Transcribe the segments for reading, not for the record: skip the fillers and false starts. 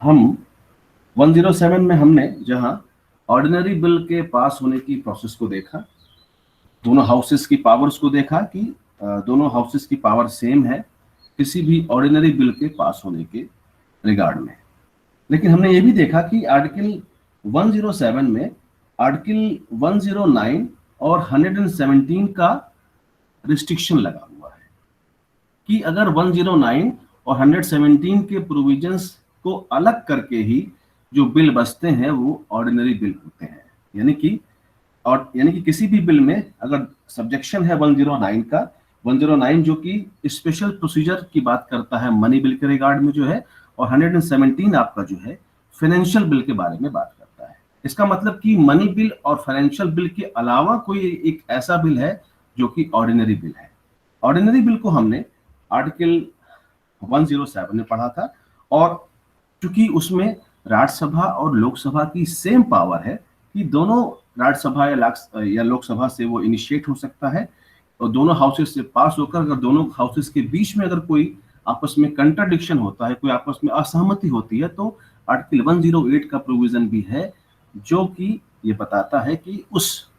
हम 107 में हमने जहां ऑर्डिनरी बिल के पास होने की प्रोसेस को देखा, दोनों हाउसेस की पावर्स को देखा कि दोनों हाउसेस की पावर सेम है किसी भी ऑर्डिनरी बिल के पास होने के रिगार्ड में। लेकिन हमने ये भी देखा कि आर्टिकल 107 में आर्टिकल 109 और 117 का रिस्ट्रिक्शन लगा हुआ है कि अगर 109 और 117 के प्रोविजंस को अलग करके ही जो बिल बसते हैं वो ऑर्डिनरी बिल होते हैं। यानी कि किसी भी बिल में अगर सब्जेक्शन है 109 का, 109 जो कि स्पेशल प्रोसीजर की बात करता है मनी बिल के रिगार्ड में जो है, और 117 आपका जो है फाइनेंशियल बिल के बारे में बात करता है। इसका मतलब कि मनी बिल और फाइनेंशियल बिल के अलावा कोई एक ऐसा बिल है जो कि ऑर्डिनरी बिल है। ऑर्डिनरी बिल को हमने आर्टिकल 107 में पढ़ा था, और चूंकि उसमें राज्यसभा और लोकसभा की सेम पावर है कि दोनों राज्यसभा या लोकसभा से वो इनिशिएट हो सकता है, और दोनों हाउसेस से पास होकर अगर दोनों हाउसेस के बीच में अगर कोई आपस में कंट्राडिक्शन होता है, कोई आपस में असहमति होती है, तो आर्टिकल 108 का प्रोविजन भी है जो कि ये बताता है कि उस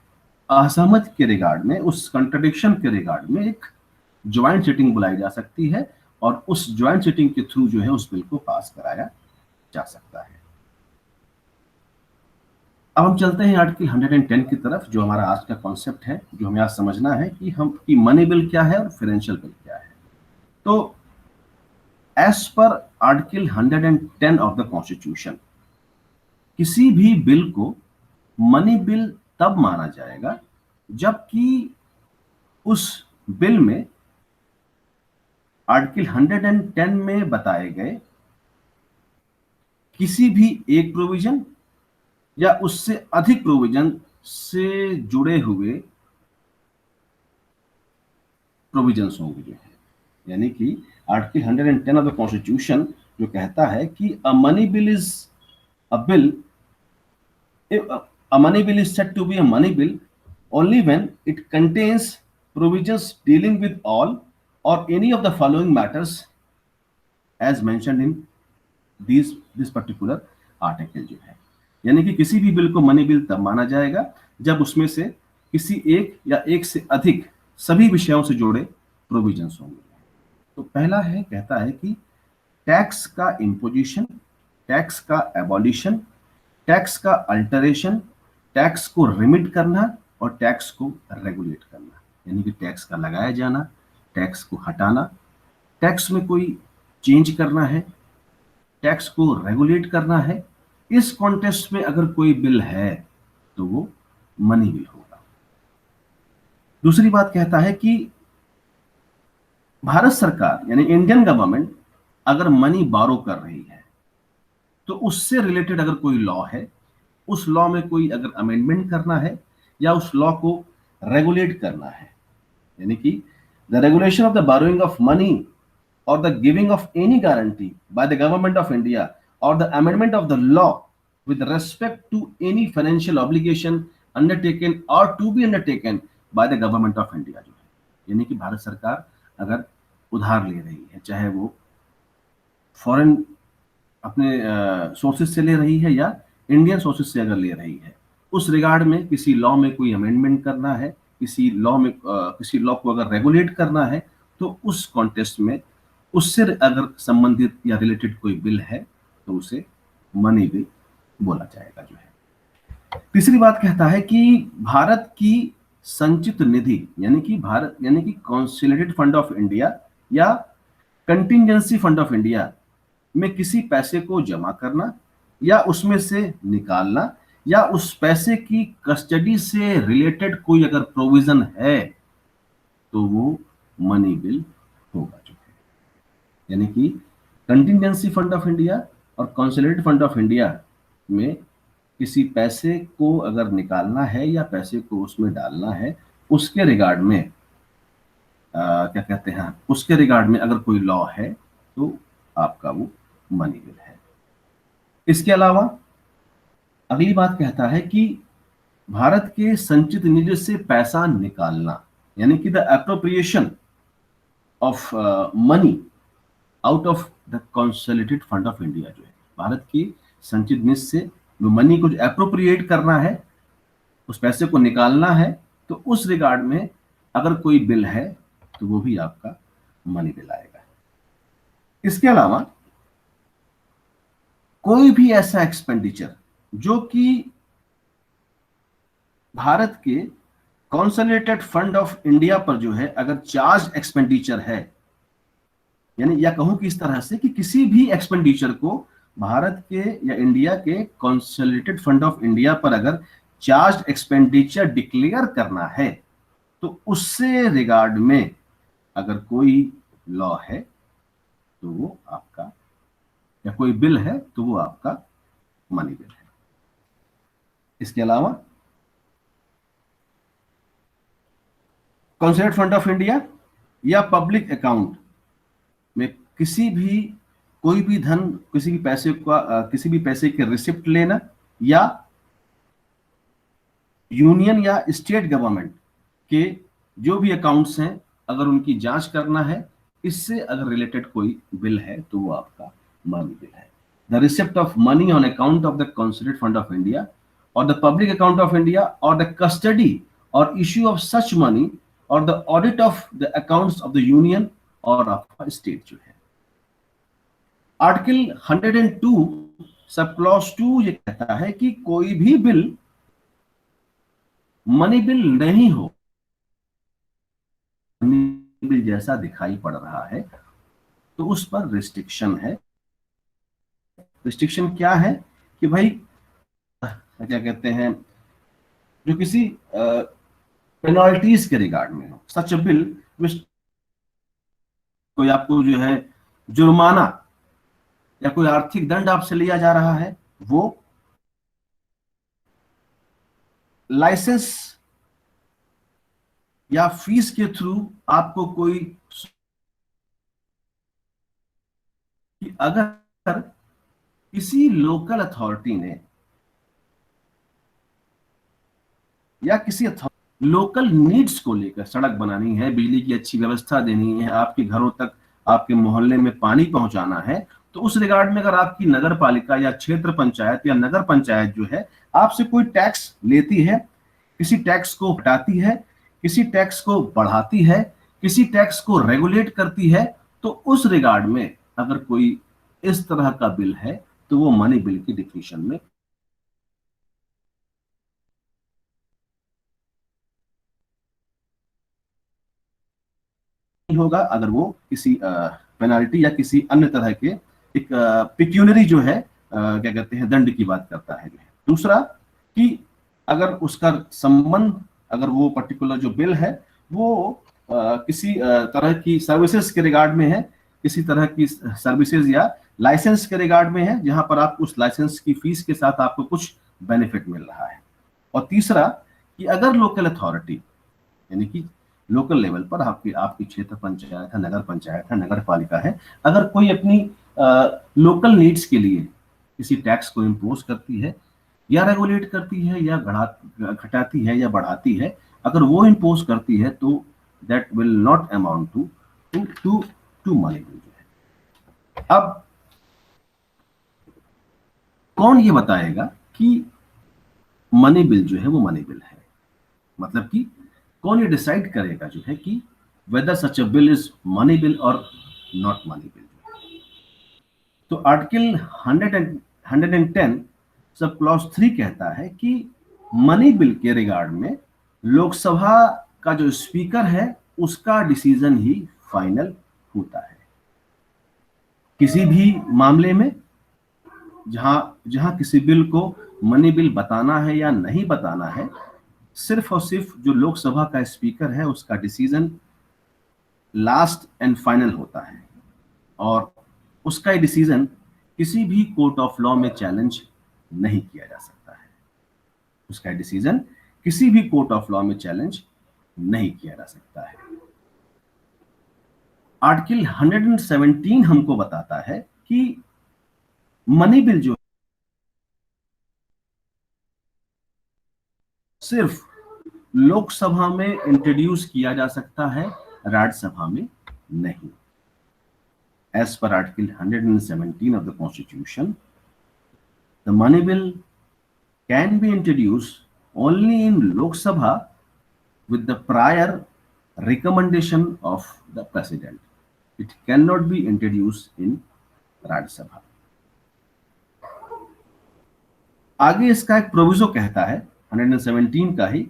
असहमति के रिगार्ड में, उस कंट्राडिक्शन के रिगार्ड में एक ज्वाइंट सिटिंग बुलाई जा सकती है, और उस ज्वाइंट सिटिंग के थ्रू जो है उस बिल को पास कराया जा सकता है। अब हम चलते हैं आर्टिकल 110 की तरफ, जो हमारा आज का कॉन्सेप्ट है, जो हमें आज समझना है कि मनी बिल क्या है और फाइनेंशियल बिल क्या है। तो as per article 110 of the constitution, किसी भी बिल को मनी बिल तब माना जाएगा जबकि उस बिल में आर्टिकल 110 में बताए गए किसी भी एक प्रोविजन या उससे अधिक प्रोविजन से जुड़े हुए प्रोविजंस होंगे जो है। यानी कि आर्टिकल 110 ऑफ द कॉन्स्टिट्यूशन जो कहता है कि अ money bill is a bill, a money bill is said to be a money bill only when it contains provisions dealing with all or any of the following matters as mentioned in this particular article जो है। यानी कि किसी भी bill को money bill तब माना जाएगा जब उसमें से किसी एक या एक से अधिक सभी विषयों से जुड़े प्रोविजंस होंगे। तो पहला है, कहता है कि टैक्स का इम्पोजिशन, टैक्स का एबॉलिशन, टैक्स का अल्टरेशन, टैक्स को रिमिट करना और टैक्स को रेगुलेट करना। यानी कि टैक्स का लगाया जाना, टैक्स को हटाना, टैक्स में कोई चेंज करना है, टैक्स को रेगुलेट करना है। इस कॉन्टेक्स्ट में अगर कोई बिल है तो वो मनी बिल होगा। दूसरी बात कहता है कि भारत सरकार यानी इंडियन गवर्नमेंट अगर मनी बारो कर रही है तो उससे रिलेटेड अगर कोई लॉ है, उस लॉ में कोई अगर अमेंडमेंट करना है या उस लॉ को रेगुलेट करना है, यानी कि the regulation of the borrowing of money और the giving of any guarantee by the government of India और the amendment of the law with respect to any financial obligation undertaken or to be undertaken by the government of India जो है। यानी कि भारत सरकार अगर उधार ले रही है, चाहे वो फॉरेन अपने सोर्सेज से ले रही है या इंडियन सोर्सेज से अगर ले रही है, उस रिगार्ड में किसी लॉ में कोई अमेंडमेंट करना है, किसी लॉ को अगर रेगुलेट करना है, तो उस कॉन्टेक्स्ट में उससे अगर संबंधित या रिलेटेड कोई बिल है तो उसे मनी बिल बोला जाएगा जो है। तीसरी बात कहता है कि भारत की संचित निधि यानी कि कंसोलिडेटेड फंड ऑफ इंडिया या कंटिंजेंसी फंड ऑफ इंडिया में किसी पैसे को जमा करना या उसमें से निकालना या उस पैसे की कस्टडी से रिलेटेड कोई अगर प्रोविजन है तो वो मनी बिल होगा जो है। यानी कि कंटिंजेंसी फंड ऑफ इंडिया और कंसोलिडेटेड फंड ऑफ इंडिया में किसी पैसे को अगर निकालना है या पैसे को उसमें डालना है, उसके रिगार्ड में क्या कहते हैं, उसके रिगार्ड में अगर कोई लॉ है तो आपका वो मनी बिल है। इसके अलावा अगली बात कहता है कि भारत के संचित निधि से पैसा निकालना, यानी कि the appropriation of money out of the consolidated fund of India जो है, भारत की संचित निधि से वो मनी को एप्रोप्रिएट करना है, उस पैसे को निकालना है, तो उस रिगार्ड में अगर कोई बिल है तो वो भी आपका मनी बिल आएगा। इसके अलावा कोई भी ऐसा एक्सपेंडिचर जो कि भारत के कॉन्सोलिडेटेड फंड ऑफ इंडिया पर जो है अगर चार्ज एक्सपेंडिचर है, यानी या कहूं कि इस तरह से कि किसी भी एक्सपेंडिचर को भारत के या इंडिया के कॉन्सोलिडेटेड फंड ऑफ इंडिया पर अगर चार्ज एक्सपेंडिचर डिक्लेयर करना है, तो उससे रिगार्ड में अगर कोई लॉ है तो वो आपका, या कोई बिल है तो वो आपका मनी बिल है। इसके अलावा कॉन्सोलिडेटेड फंड ऑफ इंडिया या पब्लिक अकाउंट में किसी भी कोई भी धन, किसी भी पैसे का किसी भी पैसे के रिसिप्ट लेना, या यूनियन या स्टेट गवर्नमेंट के जो भी अकाउंट्स हैं अगर उनकी जांच करना है, इससे अगर रिलेटेड कोई बिल है तो वो आपका मनी बिल है। The receipt of money on account of the consolidated fund of India और the public account of India और द कस्टडी और इश्यू ऑफ सच मनी और the audit of the accounts of the union और of state जो है। Article 102 sub clause 2 ये कहता है कि कोई भी बिल मनी बिल नहीं हो, मनी बिल जैसा दिखाई पड़ रहा है तो उस पर रिस्ट्रिक्शन है। रिस्ट्रिक्शन क्या है कि भाई क्या कहते हैं, जो किसी पेनल्टीज के रिगार्ड में हो, सच बिल कोई आपको जो है जुर्माना या कोई आर्थिक दंड आपसे लिया जा रहा है, वो लाइसेंस या फीस के थ्रू आपको कोई, अगर किसी लोकल अथॉरिटी ने या किसी लोकल नीड्स को लेकर सड़क बनानी है, बिजली की अच्छी व्यवस्था देनी है, आपके घरों तक, आपके मोहल्ले में पानी पहुंचाना है, तो उस रिगार्ड में अगर आपकी नगर पालिका या क्षेत्र पंचायत या नगर पंचायत जो है आपसे कोई टैक्स लेती है, किसी टैक्स को हटाती है, किसी टैक्स को बढ़ाती है, किसी टैक्स को रेगुलेट करती है, तो उस रिगार्ड में अगर कोई इस तरह का बिल है तो वो मनी बिल की डिफिनेशन में होगा, अगर वो किसी पेनाल्टी या किसी अन्य तरह के एक पिक्यूनरी जो है क्या कहते हैं दंड की बात करता है। दूसरा कि अगर उसका संबंध, अगर वो पर्टिकुलर जो बिल है वो किसी तरह की सर्विसेज के रिगार्ड में है, किसी तरह की सर्विसेज या लाइसेंस के रिगार्ड में है, जहां पर आप उस लाइसेंस की फीस के साथ आपको कुछ बेनिफिट मिल रहा है। और तीसरा कि अगर लोकल अथॉरिटी, यानी कि लोकल लेवल पर आपकी आपकी क्षेत्र पंचायत है, नगर पंचायत है, नगर पालिका है, अगर कोई अपनी लोकल नीड्स के लिए किसी टैक्स को इम्पोज करती है या रेगुलेट करती है या घटाती है या बढ़ाती है, अगर वो इम्पोज करती है तो that will not amount to money bill जो है। अब कौन ये बताएगा कि मनी बिल जो है वो मनी बिल है, मतलब कि कौन ये डिसाइड करेगा जो है कि whether such a bill is money bill और नॉट मनी बिल। तो आर्टिकल 110 सब क्लॉज 3 कहता है कि मनी बिल के रिगार्ड में लोकसभा का जो स्पीकर है उसका डिसीजन ही फाइनल होता है। किसी भी मामले में जहां जहां किसी बिल को मनी बिल बताना है या नहीं बताना है, सिर्फ और सिर्फ जो लोकसभा का स्पीकर है उसका डिसीजन लास्ट एंड फाइनल होता है, और उसका डिसीजन किसी भी कोर्ट ऑफ लॉ में चैलेंज नहीं किया जा सकता है। उसका डिसीजन किसी भी कोर्ट ऑफ लॉ में चैलेंज नहीं किया जा सकता है। आर्टिकल 117 हमको बताता है कि मनी बिल जो सिर्फ लोकसभा में इंट्रोड्यूस किया जा सकता है, राज्यसभा में नहीं। As per article 117 of the constitution, The money bill can be introduced only in Lok Sabha with the prior recommendation of the president. It cannot be introduced in Rajya Sabha. आगे इसका एक proviso कहता है 117 का ही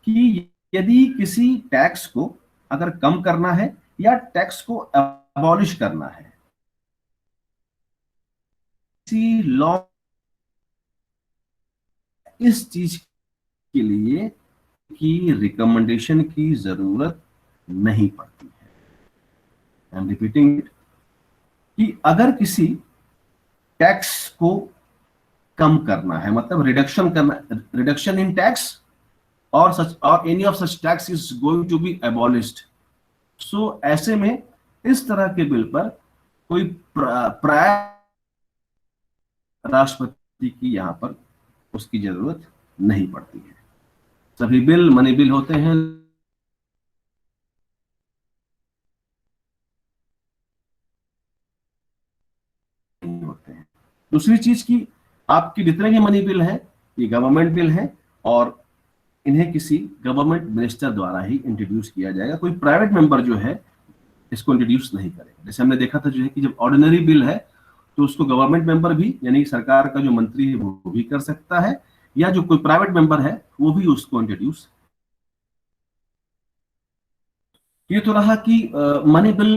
कि यदि किसी tax को अगर कम करना है या टैक्स को अबॉलिश करना है, किसी लॉ इस चीज के लिए की रिकमेंडेशन की जरूरत नहीं पड़ती है। आई एम रिपीटिंग इट कि अगर किसी टैक्स को कम करना है, मतलब रिडक्शन करना, रिडक्शन इन टैक्स और सच और any of such tax is going to be abolished, so ऐसे में इस तरह के बिल पर कोई प्रायर राष्ट्रपति की यहां पर उसकी जरूरत नहीं पड़ती है। सभी बिल मनी बिल होते हैं, होते हैं। दूसरी चीज की आपके जितने भी मनी बिल हैं ये गवर्नमेंट बिल हैं और इन्हें किसी गवर्नमेंट मिनिस्टर द्वारा ही इंट्रोड्यूस किया जाएगा, कोई प्राइवेट मेंबर जो है इसको इंट्रोड्यूस नहीं करेगा। जैसे हमने देखा था जो है कि जब ऑर्डिनरी बिल है तो उसको गवर्नमेंट मेंबर भी यानी सरकार का जो मंत्री है वो भी कर सकता है, या जो कोई प्राइवेट मेंबर है वो भी उसको इंट्रोड्यूस। ये तो रहा कि मनी बिल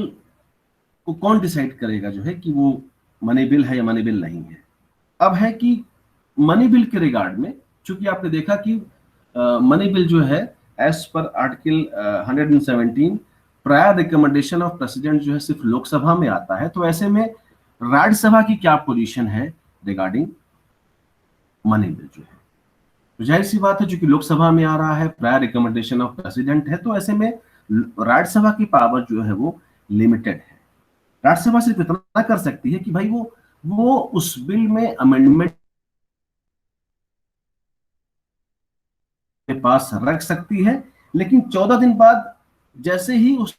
को कौन डिसाइड करेगा जो है कि वो मनी बिल है या मनी बिल नहीं है। अब है कि मनी बिल के रिगार्ड में चूंकि आपने देखा कि मनी बिल जो है as per article 117 prior recommendation of president जो है सिर्फ लोकसभा में आता है, तो ऐसे में राज्यसभा की क्या पोजीशन है रिगार्डिंग मनी बिल जो है। तो जाहिर सी बात है चूंकि लोकसभा में आ रहा है, प्रायर रिकमेंडेशन ऑफ प्रेसिडेंट है, तो ऐसे में राज्यसभा की पावर जो है वो लिमिटेड है। राज्यसभा सिर्फ इतना कर सकती है कि भाई वो उस बिल में अमेंडमेंट के पास रख सकती है, लेकिन 14 दिन बाद जैसे ही उस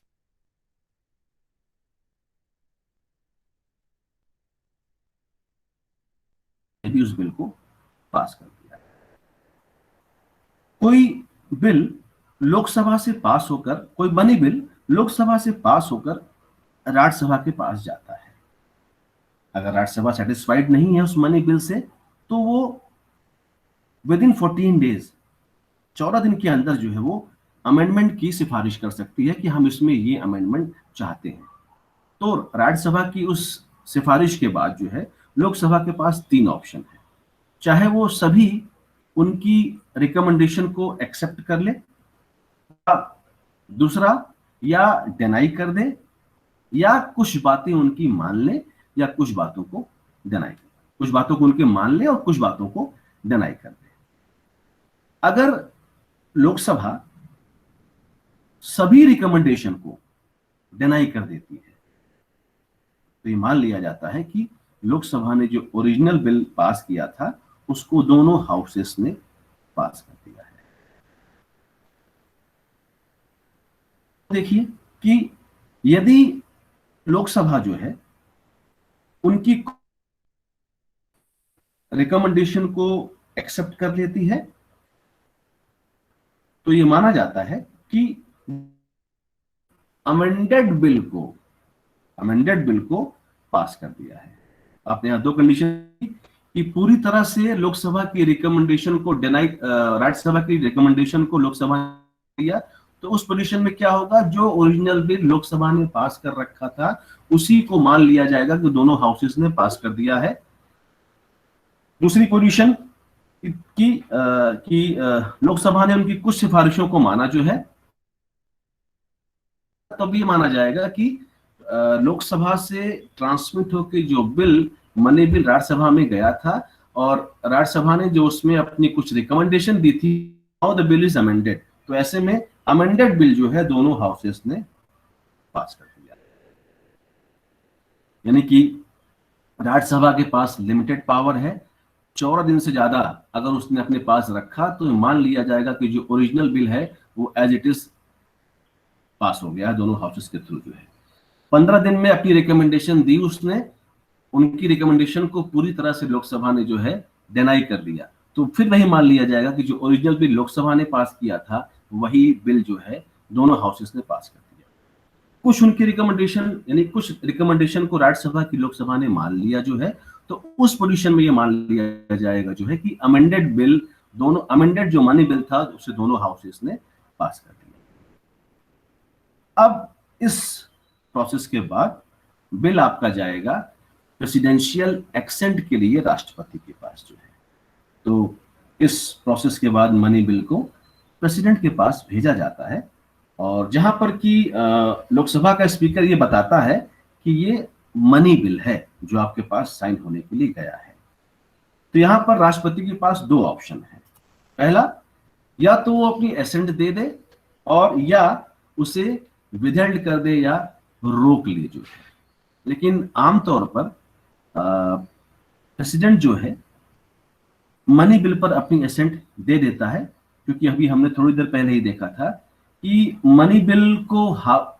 बिल को पास कर दिया। कोई बिल लोकसभा से पास होकर, कोई मनी बिल लोकसभा से पास होकर राज्यसभा के पास जाता है। अगर राज्यसभा सेटिस्फाइड नहीं है उस मनी बिल से तो वो विद इन 14 डेज 14 दिन के अंदर जो है वो अमेंडमेंट की सिफारिश कर सकती है कि हम इसमें ये अमेंडमेंट चाहते हैं। तो राज्यसभा की उस सिफारिश के बाद जो है लोकसभा के पास 3 ऑप्शन है, चाहे वो सभी उनकी रिकमेंडेशन को एक्सेप्ट कर ले, दूसरा या डिनाई कर दे, या कुछ बातें उनकी मान ले या कुछ बातों को डिनाई कर दे, कुछ बातों को उनके मान ले और कुछ बातों को डिनाई कर दे। अगर लोकसभा सभी रिकमेंडेशन को डिनाई कर देती है तो ये मान लिया जाता है कि लोकसभा ने जो ओरिजिनल बिल पास किया था उसको दोनों हाउसेस ने पास कर दिया है। देखिए कि यदि लोकसभा जो है उनकी रिकमेंडेशन को एक्सेप्ट कर लेती है तो ये माना जाता है कि अमेंडेड बिल को पास कर दिया है। आपने यहां 2 कंडीशन कि पूरी तरह से लोकसभा की रिकमेंडेशन को डिनाई, राज्यसभा की रिकमेंडेशन को लोकसभा ने दिया, तो उस पोजीशन में क्या होगा, जो ओरिजिनल बिल लोकसभा ने पास कर रखा था उसी को मान लिया जाएगा कि दोनों हाउसेस ने पास कर दिया है। दूसरी पोजीशन कि लोकसभा ने उनकी कुछ सिफारिशों को माना जो है, तब ये माना जाएगा कि लोकसभा से ट्रांसमिट होकर जो बिल मनी बिल राज्यसभा में गया था और राज्यसभा ने जो उसमें अपनी कुछ रिकमेंडेशन दी थी, now the bill is amended, तो ऐसे में अमेंडेड बिल जो है दोनों हाउसेस ने पास कर दिया। यानी कि राज्यसभा के पास लिमिटेड पावर है, 14 दिन से ज्यादा अगर उसने अपने पास रखा तो मान लिया जाएगा कि जो ओरिजिनल बिल है वो एज इट इज पास हो गया है दोनों हाउसेस के थ्रू जो है। 15 दिन में अपनी रिकमेंडेशन दी उसने, उनकी रिकमेंडेशन को पूरी तरह से लोकसभा ने जो है डिनाई कर दिया, तो फिर वही मान लिया जाएगा कि जो ओरिजिनल बिल लोकसभा ने पास किया था वही बिल जो है दोनों हाउसेस ने पास कर दिया। कुछ उनकी रिकमेंडेशन, यानी कुछ रिकमेंडेशन को राज्यसभा की लोकसभा ने मान लिया जो है, तो उस पोजीशन में ये मान लिया जाएगा जो है कि अमेंडेड बिल, दोनों अमेंडेड जो मनी बिल था उसे दोनों हाउसेस ने पास कर दिया। अब इस प्रोसेस के बाद बिल आपका जाएगा प्रेसिडेंशियल एक्सेंट के लिए राष्ट्रपति के पास जो है। तो इस प्रोसेस के बाद मनी बिल को प्रेसिडेंट के पास भेजा जाता है, और जहां पर कि लोकसभा का स्पीकर ये बताता है कि ये मनी बिल है जो आपके पास साइन होने के लिए गया है। तो यहां पर राष्ट्रपति के पास दो ऑप्शन है। पहला, या तो वो अपनी एसेंट दे दे, और या उसे विदहेल्ड कर दे या रोक ले जो है। लेकिन आमतौर पर प्रेसिडेंट जो है मनी बिल पर अपनी एसेंट दे देता है, क्योंकि अभी हमने थोड़ी देर पहले ही देखा था कि मनी बिल को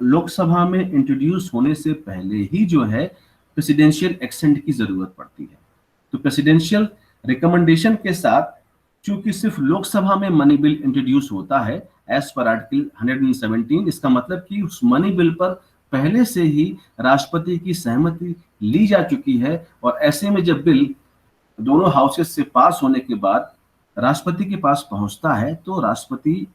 लोकसभा में इंट्रोड्यूस होने से पहले ही जो है प्रेसिडेंशियल एक्सेंट की जरूरत पड़ती है। तो प्रेसिडेंशियल रिकमेंडेशन के साथ चूंकि सिर्फ लोकसभा में मनी बिल इंट्रोड्यूस होता है एज पर आर्टिकल 117, इसका मतलब कि उस मनी बिल पर पहले से ही राष्ट्रपति की सहमति ली जा चुकी है, और ऐसे में जब बिल दोनों हाउसेस से पास होने के बाद राष्ट्रपति के पास पहुंचता है तो राष्ट्रपति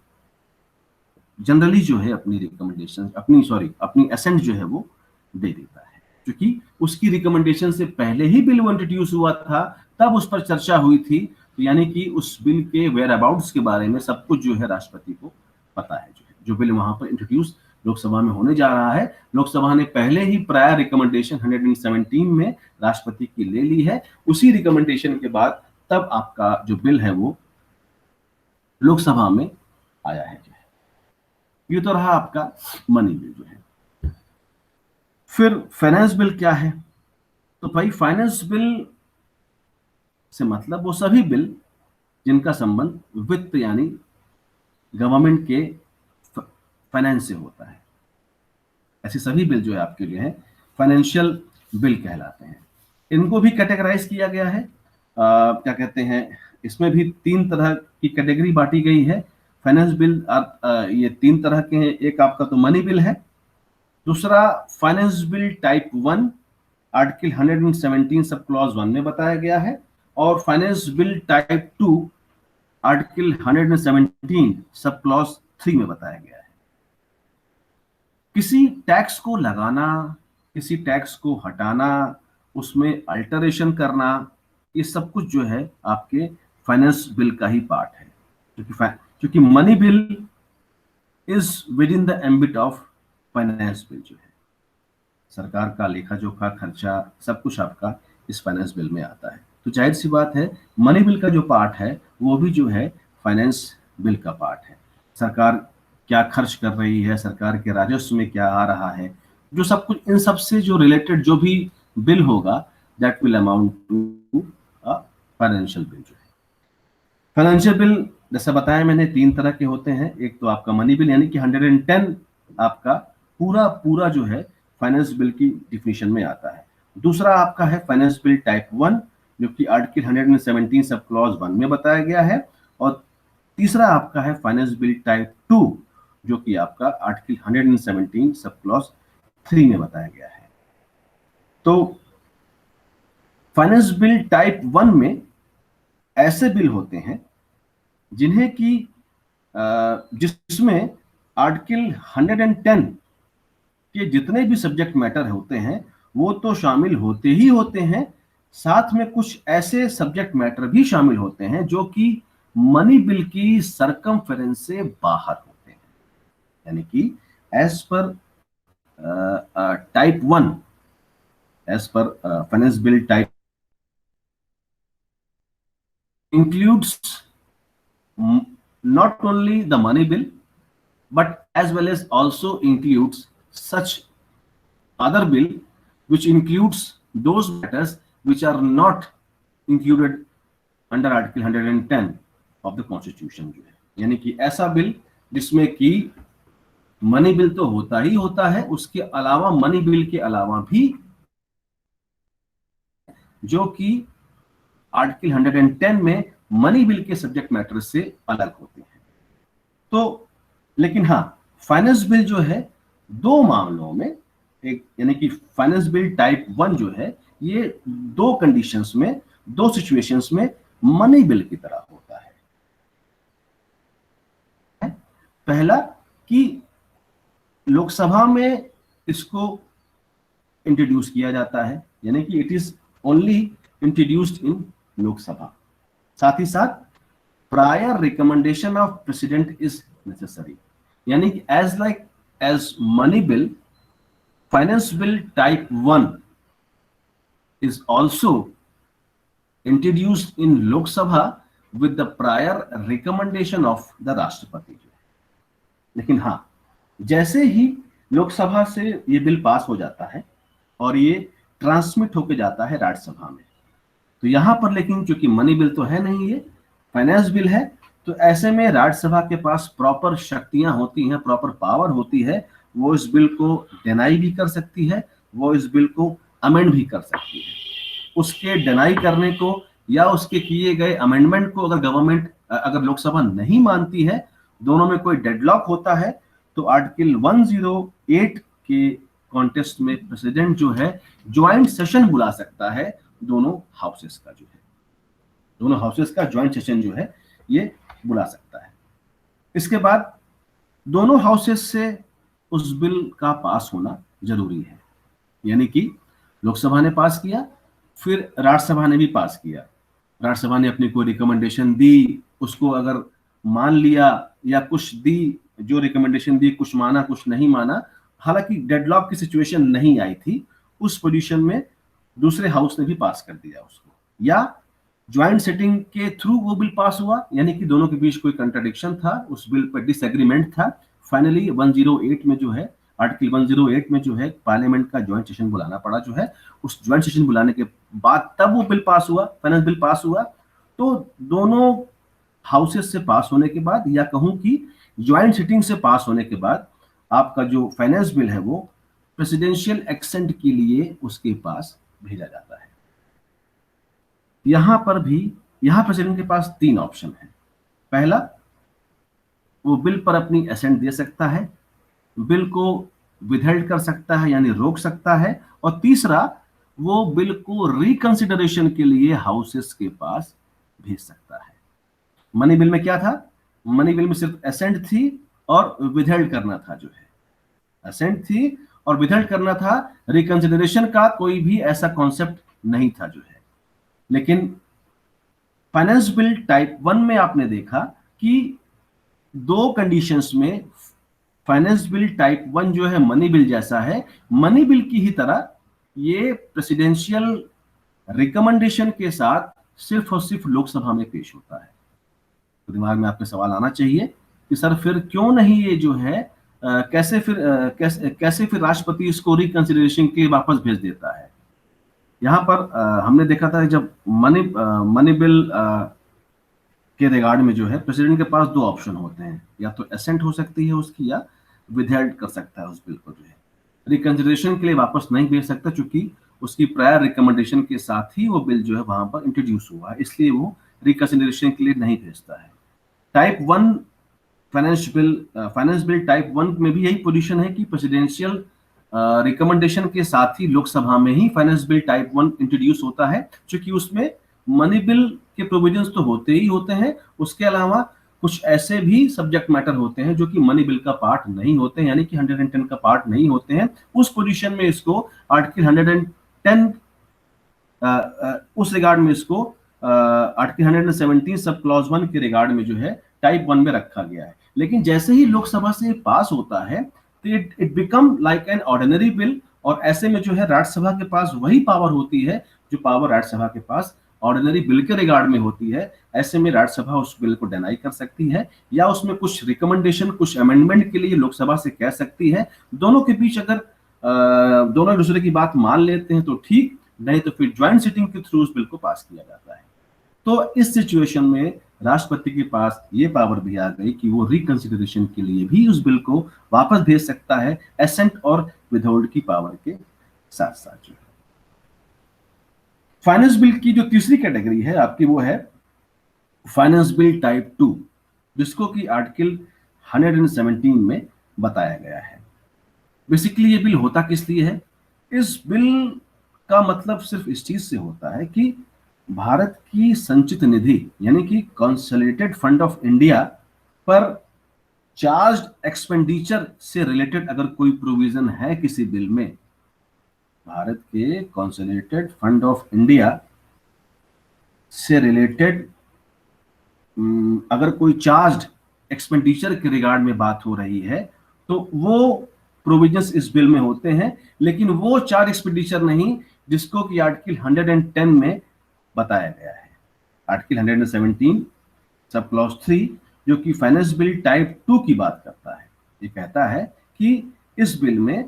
जनरली जो है अपनी रिकमेंडेशन, अपनी एसेंट जो है वो दे देता है, क्योंकि उसकी रिकमेंडेशन से पहले ही बिल वो इंट्रोड्यूस हुआ था, तब उस पर चर्चा हुई थी। तो यानी कि उस बिल के वेयर अबाउट्स के बारे में सब कुछ जो है राष्ट्रपति को पता है। जो बिल वहां पर इंट्रोड्यूस लोकसभा में होने जा रहा है, लोकसभा ने पहले ही प्रायर रिकमेंडेशन 117 में राष्ट्रपति की ले ली है। उसी रिकमेंडेशन के बाद तब आपका जो बिल है वो लोकसभा में आया है जो है। ये तो रहा आपका मनी बिल जो है। फिर फाइनेंस बिल क्या है? तो भाई फाइनेंस बिल से मतलब वो सभी बिल जिनका संबंध वित्त यानी गवर्नमेंट के फाइनेंस से होता है, ऐसे सभी बिल जो है आपके लिए हैं फाइनेंशियल बिल कहलाते हैं। इनको भी कैटेगराइज किया गया है, क्या कहते हैं, इसमें भी 3 तरह की कैटेगरी बांटी गई है। फाइनेंस बिल ये 3 तरह के हैं। एक आपका तो मनी बिल है, दूसरा finance bill type 1 article 117 sub clause 1 में बताया गया है, और finance bill type 2 article 117 sub clause 3 में बताया गया है। किसी टैक्स को लगाना, किसी टैक्स को हटाना, उसमें अल्टरेशन करना, ये सब कुछ जो है आपके फाइनेंस बिल का ही पार्ट है, क्योंकि money bill is with in the ambit of finance bill जो है। सरकार का लेखा जोखा खर्चा सब कुछ आपका इस फाइनेंस बिल में आता है। तो जाहिर सी बात है मनी बिल का जो पार्ट है वो भी जो है फाइनेंस बिल का पार्ट है। सरकार क्या खर्च कर रही है, सरकार के राजस्व में क्या आ रहा है, जो सब कुछ, इन सब से जो रिलेटेड जो भी बिल होगा that will amount to a financial bill जो है। फाइनेंशियल बिल जैसे बताया मैंने 3 तरह के होते हैं। एक तो आपका मनी बिल यानी कि 110 आपका पूरा जो है फाइनेंस बिल की डिफिनीशन में आता है। दूसरा आपका है फाइनेंस बिल टाइप 1 जो कि आर्टिकल 117 सब क्लॉज 1 में बताया गया है, और तीसरा आपका है फाइनेंस बिल टाइप 2 जो कि आपका आर्टिकल 117 सब क्लॉज 3 में बताया गया है। तो फाइनेंस बिल टाइप 1 में ऐसे बिल होते हैं जिन्हें कि जिसमें आर्टिकल 110 के जितने भी सब्जेक्ट मैटर होते हैं वो तो शामिल होते ही होते हैं, साथ में कुछ ऐसे सब्जेक्ट मैटर भी शामिल होते हैं जो कि मनी बिल की सरकमफेरेंस से बाहर होते हैं। यानी कि as per type 1, as per finance bill type includes not only the money bill but as well as also includes such other bill which includes those matters which are not included under article 110 of the constitution जो है। यानी कि ऐसा bill जिसमें कि money bill तो होता ही होता है, उसके अलावा मनी बिल के अलावा भी जो कि आर्टिकल 110 में मनी बिल के सब्जेक्ट मैटर से अलग होते हैं। तो लेकिन हाँ, फाइनेंस बिल जो है दो मामलों में, एक यानी कि फाइनेंस बिल टाइप 1 जो है ये दो कंडीशंस में, दो सिचुएशंस में मनी बिल की तरह होता है। पहला कि लोकसभा में इसको इंट्रोड्यूस किया जाता है, यानी कि it is only introduced in Lok Sabha. साथ ही साथ prior recommendation of president is necessary, यानी कि as money bill, finance bill type 1 is also introduced in Lok Sabha with the prior recommendation of the राष्ट्रपति। लेकिन हाँ, जैसे ही लोकसभा से ये बिल पास हो जाता है और ये ट्रांसमिट होके जाता है राज्यसभा में, तो यहां पर लेकिन क्योंकि मनी बिल तो है नहीं, ये फाइनेंस बिल है, तो ऐसे में राज्यसभा के पास प्रॉपर शक्तियां होती हैं, प्रॉपर पावर होती है, वो इस बिल को डिनाई भी कर सकती है, वो इस बिल को अमेंड भी कर सकती है। उसके डिनाई करने को या उसके किए गए अमेंडमेंट को अगर लोकसभा नहीं मानती है, दोनों में कोई डेडलॉक होता है, तो आर्टिकल 108 के कॉन्टेस्ट में प्रेसिडेंट जो है ज्वाइंट सेशन बुला सकता है दोनों हाउसेस का, जो है दोनों हाउसेस का ज्वाइंट सेशन जो है ये बुला सकता है। इसके बाद दोनों हाउसेस से उस बिल का पास होना जरूरी है, यानी कि लोकसभा ने पास किया, फिर राज्यसभा ने भी पास किया, राज्यसभा ने अपनी कोई रिकमेंडेशन दी, उसको अगर मान लिया या कुछ दी, जो रिकमेंडेशन दी कुछ माना कुछ नहीं माना, हालांकि डेडलॉक की सिचुएशन नहीं आई थी, उस पोजीशन में दूसरे हाउस ने भी पास कर दिया उसको, या ज्वाइंट सेटिंग के थ्रू वो बिल पास हुआ, यानी कि दोनों के बीच कोई कंट्राडिक्शन था, उस बिल पर डिसएग्रीमेंट था, फाइनली 108 में जो है, आर्टिकल 108 में जो है पार्लियामेंट का ज्वाइंट सेशन बुलाना पड़ा, जो है उस ज्वाइंट सेशन बुलाने के बाद तब वो बिल पास हुआ, फाइनेंस बिल पास हुआ। तो दोनों हाउसेस से पास होने के बाद, या कहूं कि ज्वाइंट सिटिंग से पास होने के बाद, आपका जो फाइनेंस बिल है वो प्रेसिडेंशियल एक्सेंट के लिए उसके पास भेजा जाता है। यहां प्रेसिडेंट के पास तीन ऑप्शन है। पहला, वो बिल पर अपनी असेंट दे सकता है, बिल को विदहेल्ड कर सकता है यानी रोक सकता है, और तीसरा, वो बिल को रिकंसिडरेशन के लिए हाउसेस के पास भेज सकता है। मनी बिल में क्या था? मनी बिल में सिर्फ असेंट थी और विदहेल्ड करना था, जो है असेंट थी और विदहेल्ड करना था, रिकंसिडरेशन का कोई भी ऐसा कॉन्सेप्ट नहीं था, जो है। लेकिन फाइनेंस बिल टाइप 1 में आपने देखा कि दो कंडीशंस में फाइनेंस बिल टाइप 1 जो है मनी बिल जैसा है, मनी बिल की ही तरह ये प्रेसिडेंशियल रिकमेंडेशन के साथ सिर्फ और सिर्फ लोकसभा में पेश होता है। तो दिमाग में आपके सवाल आना चाहिए कि सर फिर क्यों नहीं ये जो है कैसे फिर राष्ट्रपति इसको रिकंसिडरेशन के वापस भेज देता है। यहाँ पर हमने देखा था जब मनी बिल के रिगार्ड में जो है प्रेसिडेंट के पास दो ऑप्शन होते हैं, या तो एसेंट हो सकती है उसकी, या विदहेल्ड कर सकता है उस बिल को, जो है रिकंसिडरेशन के लिए वापस नहीं भेज सकता, क्योंकि उसकी प्रायर रिकमेंडेशन के साथ ही वो बिल जो है वहां पर इंट्रोड्यूस हुआ है, इसलिए वो रिकंसिडरेशन के लिए नहीं भेजता है। टाइप 1 फाइनेंस बिल टाइप 1 में भी यही पोजीशन है कि प्रेसिडेंशियल रिकमेंडेशन के साथ ही लोकसभा में ही फाइनेंस बिल टाइप 1 इंट्रोड्यूस होता है, क्योंकि उसमें मनी बिल के प्रोविजंस तो होते ही होते हैं, उसके अलावा कुछ ऐसे भी सब्जेक्ट मैटर होते हैं जो कि मनी बिल का पार्ट नहीं होते हैं, यानी कि 110 का पार्ट नहीं होते हैं। उस पोजीशन में इसको आर्टिकल 110 उस रिगार्ड में इसको आर्टिकल 117 सब क्लॉज 1 के रिगार्ड में जो है टाइप 1 में रखा गया है। लेकिन जैसे ही लोकसभा से पास होता है तो it become like an ordinary bill, और ऐसे में जो है राज्यसभा के पास वही पावर होती है जो पावर राज्यसभा के पास ऑर्डिनरी बिल के रिगार्ड में होती है। ऐसे में राज्यसभा उस बिल को डिनाई कर सकती है, या उसमें कुछ रिकमेंडेशन, कुछ अमेंडमेंट के लिए लोकसभा से कह सकती है। दोनों के बीच अगर दोनों दूसरे की बात मान लेते हैं तो ठीक, नहीं तो फिर ज्वाइंट सिटिंग के थ्रू उस बिल को पास किया जाता है। तो इस सिचुएशन में राष्ट्रपति के पास ये पावर भी आ गई कि वो रिकंसिडरेशन के लिए भी उस बिल को वापस भेज सकता है, एसेंट और विदहोल्ड की पावर के साथ साथ। जो फाइनेंस बिल की जो तीसरी कैटेगरी है आपकी वो है फाइनेंस बिल टाइप 2, जिसको कि आर्टिकल 117 में बताया गया है। बेसिकली ये बिल होता किस लिए है? इस बिल का मतलब सिर्फ इस चीज से होता है कि भारत की संचित निधि यानी कि कंसोलिडेटेड फंड ऑफ इंडिया पर चार्ज एक्सपेंडिचर से रिलेटेड अगर कोई प्रोविजन है किसी बिल में, भारत के कंसोलिडेटेड फंड ऑफ इंडिया से रिलेटेड अगर कोई चार्ज एक्सपेंडिचर के रिगार्ड में बात हो रही है तो वो प्रोविजंस इस बिल में होते हैं, लेकिन वो चार्ज एक्सपेंडिचर नहीं जिसको कि आर्टिकल 110 में बताया गया है। आर्टिकल 117 सब क्लॉज 3 जो कि फाइनेंस बिल टाइप 2 की बात करता है, ये कहता है कि इस बिल में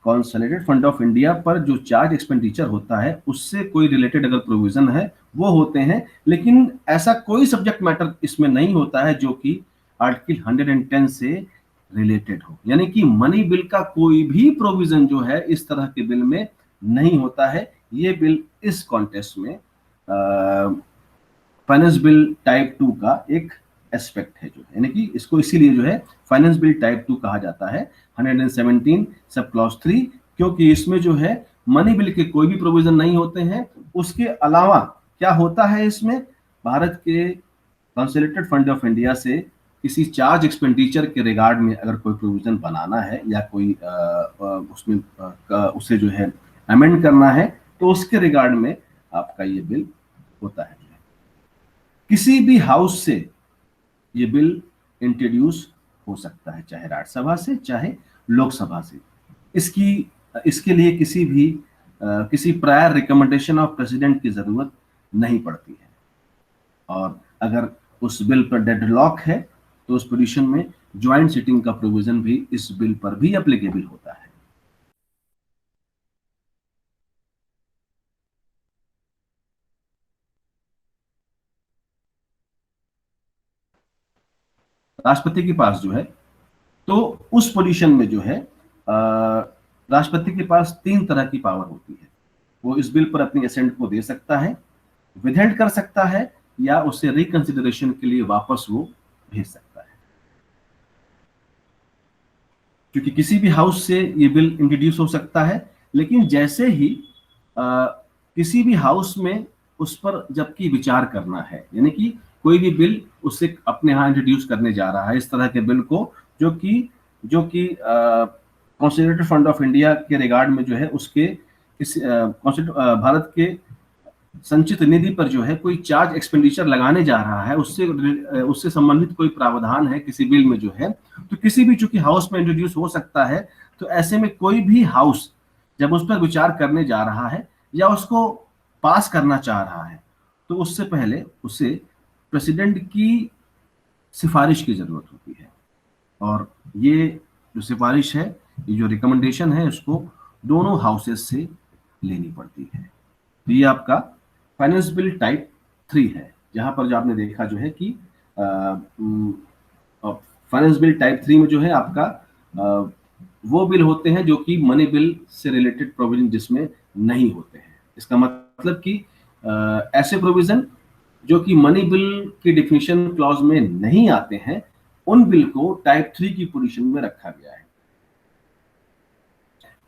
कंसोलिडेटेड फंड ऑफ इंडिया पर जो चार्ज एक्सपेंडिचर होता है उससे कोई रिलेटेड अगर प्रोविजन है वो होते हैं, लेकिन ऐसा कोई सब्जेक्ट मैटर इसमें नहीं होता है जो कि आर्टिकल 110 से रिलेटेड हो। यानी कि मनी बिल का कोई भी प्रोविजन जो है इस तरह के बिल में नहीं होता है। ये बिल इस कॉन्टेक्स्ट में फाइनेंस बिल टाइप 2 का एक एस्पेक्ट है, जो यानी कि इसको इसीलिए जो है फाइनेंस बिल टाइप 2 कहा जाता है 117 सब क्लॉज 3, क्योंकि इसमें जो है मनी बिल के कोई भी प्रोविजन नहीं होते हैं। उसके अलावा क्या होता है, इसमें भारत के कंसोलिडेटेड फंड ऑफ इंडिया से किसी चार्ज एक्सपेंडिचर के रिगार्ड में अगर कोई प्रोविजन बनाना है या कोई उसमें उसे जो है अमेंड करना है तो उसके रिगार्ड में आपका ये बिल होता है। किसी भी हाउस से ये बिल इंट्रोड्यूस हो सकता है, चाहे राज्यसभा से चाहे लोकसभा से। इसके लिए किसी प्रायर रिकमेंडेशन ऑफ प्रेसिडेंट की जरूरत नहीं पड़ती है। और अगर उस बिल पर डेडलॉक है तो उस पोजीशन में ज्वाइंट सिटिंग का प्रोविजन भी इस बिल पर भी एप्लीकेबल होता है। राष्ट्रपति के पास जो है, तो उस पोजीशन में जो है राष्ट्रपति के पास 3 तरह की पावर होती है। वो इस बिल पर अपनी असेंट को दे सकता है, विदहेल्ड कर सकता है, या उसे रिकंसिडरेशन के लिए वापस वो भेज सकता है। क्योंकि किसी भी हाउस से ये बिल इंट्रोड्यूस हो सकता है, लेकिन जैसे ही किसी भी हाउस में उस पर जबकि विचार करना है, यानी कि कोई भी बिल उससे अपने यहाँ इंट्रोड्यूस करने जा रहा है इस तरह के बिल को जो कि कंसोलिडेटेड फंड ऑफ इंडिया के रिगार्ड में जो है उसके भारत के संचित निधि पर जो है कोई चार्ज एक्सपेंडिचर लगाने जा रहा है, उससे संबंधित कोई प्रावधान है किसी बिल में जो है, तो किसी भी चूंकि हाउस में इंट्रोड्यूस हो सकता है। तो ऐसे में कोई भी हाउस जब उस पर विचार करने जा रहा है या उसको पास करना चाह रहा है तो उससे पहले उसे प्रेसिडेंट की सिफारिश की जरूरत होती है। और ये जो सिफारिश है, ये जो रिकमेंडेशन है, उसको दोनों हाउसेस से लेनी पड़ती है। तो ये आपका फाइनेंस बिल टाइप 3 है, जहां पर जो आपने देखा जो है कि फाइनेंस बिल टाइप 3 में जो है आपका वो बिल होते हैं जो कि मनी बिल से रिलेटेड प्रोविजन जिसमें नहीं होते हैं। इसका मतलब कि ऐसे प्रोविजन जो कि मनी बिल की डिफिनीशन क्लॉज में नहीं आते हैं, उन बिल को टाइप 3 की पोजीशन में रखा गया है।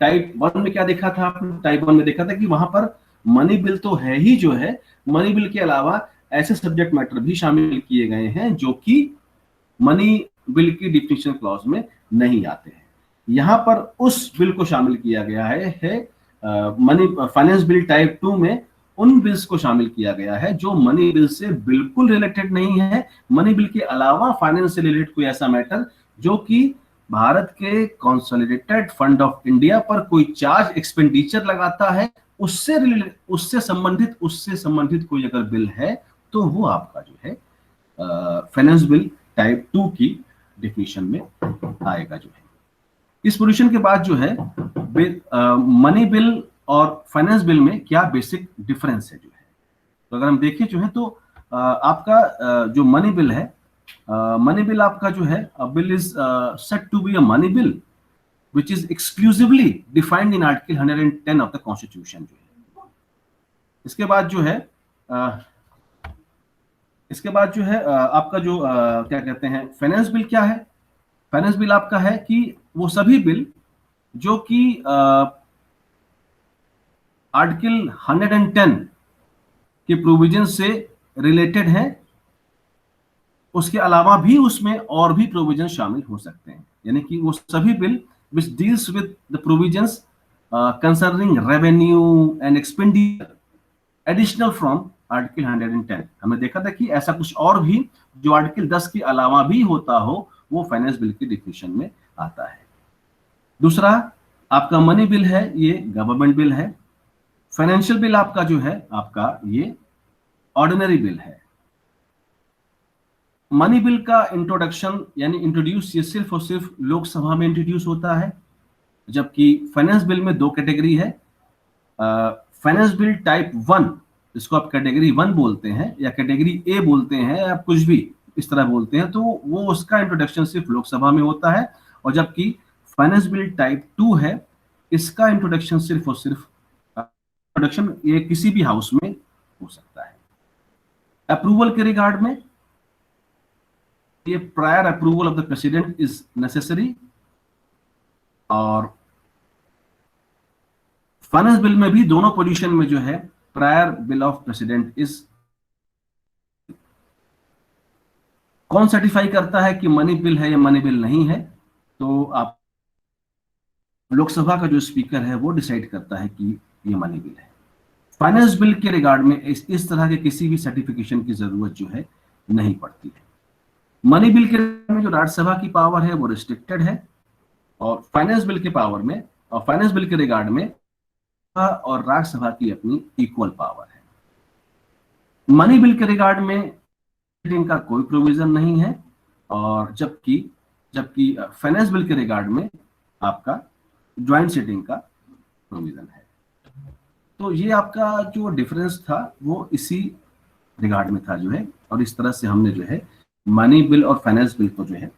टाइप 1 में क्या देखा था आपने? टाइप 1 में देखा था कि वहां पर मनी बिल तो है ही जो है, मनी बिल के अलावा ऐसे सब्जेक्ट मैटर भी शामिल किए गए हैं जो कि मनी बिल की डिफिनीशन क्लॉज में नहीं आते हैं। यहां पर उस बिल को शामिल किया गया है मनी फाइनेंस बिल टाइप 2 में उन बिल्स को शामिल किया गया है जो मनी बिल से बिल्कुल रिलेटेड नहीं है। मनी बिल के अलावा फाइनेंस से रिलेटेड कोई ऐसा मैटर जो कि भारत के कंसोलिडेटेड फंड ऑफ इंडिया पर कोई चार्ज एक्सपेंडिचर लगाता है, उससे संबंधित कोई अगर बिल है तो वो आपका जो है फाइनेंस बिल टाइप 2 की डिफिनीशन में आएगा जो है। इस पोजीशन के बाद जो है मनी बिल और फाइनेंस बिल में क्या बेसिक डिफरेंस है जो है। तो अगर हम देखें जो है तो आपका जो मनी बिल है, मनी बिल आपका जो है bill is set to be a money bill which is exclusively defined in article 110 of the constitution जो है। इसके बाद जो है आपका जो क्या कहते हैं फाइनेंस बिल क्या है। फाइनेंस बिल आपका है कि वो सभी बिल जो कि आर्टिकल 110 के प्रोविजन से रिलेटेड है, उसके अलावा भी उसमें और भी प्रोविजन शामिल हो सकते हैं। यानी कि वो सभी bill which deals with the provisions concerning revenue and expenditure additional from article 110। हमने देखा था कि ऐसा कुछ और भी जो आर्टिकल 10 के अलावा भी होता हो वो फाइनेंस बिल की डिफिनेशन में आता है। दूसरा आपका मनी बिल है, ये गवर्नमेंट बिल है। फाइनेंशियल बिल आपका जो है आपका ये ऑर्डिनरी बिल है। मनी बिल का इंट्रोडक्शन यानी इंट्रोड्यूस ये सिर्फ और सिर्फ लोकसभा में इंट्रोड्यूस होता है, जबकि फाइनेंस बिल में दो कैटेगरी है। फाइनेंस बिल टाइप 1, इसको आप कैटेगरी 1 बोलते हैं या कैटेगरी ए बोलते हैं या कुछ भी इस तरह बोलते हैं, तो वो उसका इंट्रोडक्शन सिर्फ लोकसभा में होता है। और जबकि फाइनेंस बिल टाइप 2 है, इसका इंट्रोडक्शन सिर्फ और सिर्फ इंट्रोडक्शन ये किसी भी हाउस में हो सकता है। अप्रूवल के रिगार्ड में ये prior approval of the president is necessary, और फाइनेंस बिल में भी दोनों पोजीशन में जो है prior bill of president is. कौन सर्टिफाई करता है कि मनी बिल है या मनी बिल नहीं है, तो आप लोकसभा का जो स्पीकर है वो डिसाइड करता है कि ये मनी बिल है। फाइनेंस बिल के रिगार्ड में इस तरह के किसी भी सर्टिफिकेशन की जरूरत जो है नहीं पड़ती है। मनी बिल के में जो राज्यसभा की पावर है वो रिस्ट्रिक्टेड है, और फाइनेंस बिल के पावर में और फाइनेंस बिल के रिगार्ड में और राज्यसभा की अपनी इक्वल पावर है। मनी बिल के रिगार्ड में इनका कोई प्रोविजन नहीं है, और जबकि फाइनेंस बिल के रिगार्ड में आपका ज्वाइंट सिटिंग का प्रोविजन है। तो ये आपका जो डिफरेंस था वो इसी रिगार्ड में था जो है, और इस तरह से हमने जो है मनी बिल और फाइनेंस बिल को जो है